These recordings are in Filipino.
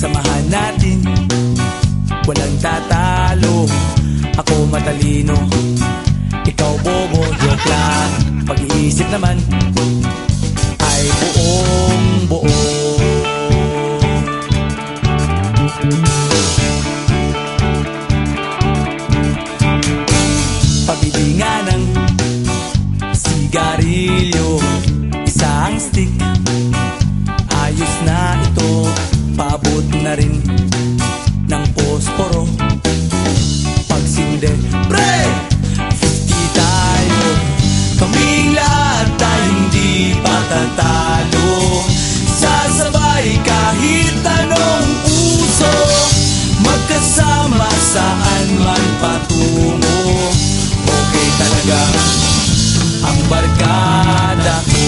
Samahan natin, walang tatalo. Ako matalino, ikaw bobo. Joke lang, pag-iisip naman ay buong buo. Pabili nga ng sigarilyo, isang stick, ayos na ito. Paabot na rin ng posporo. Pagsinde, pre! 50 tayo, kaming lahat tayo hindi patatalo. Sasabay kahit anong uso, magkasama saan man patungo. Okay talaga ang barkada ko.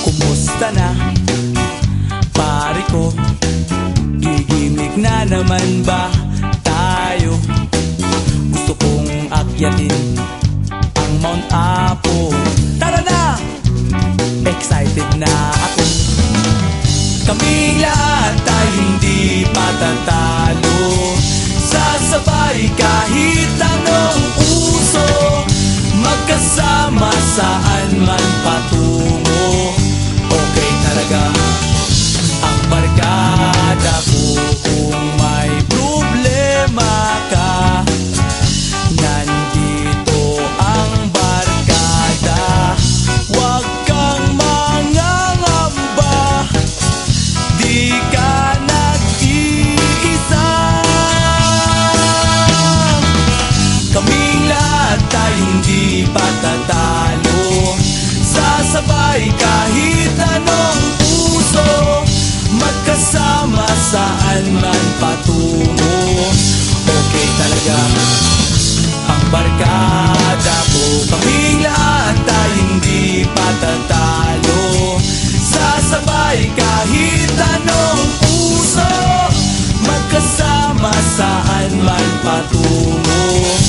Kumusta na, pare ko? Gigimik na naman ba tayo? Gusto kong akyatin ang Mount Apo. Tara na! Excited na ako. Kaming lahat tayo hindi patatalo. Sasabay kahit anong uso, magkasama saan man patungo. Okay talaga ang barkada ko. Kung may problema ka, nandito ang barkada. Huwag kang mangangamba, di ka nag-iisa. Kaming lahat tayo hindi patatalo. Sasabay kahit anong uso, magkasama saan man patungo. Okay talaga ang barkada ko. Kaming lahat tayo hindi patatalo. Sasabay kahit anong uso, magkasama saan man patungo.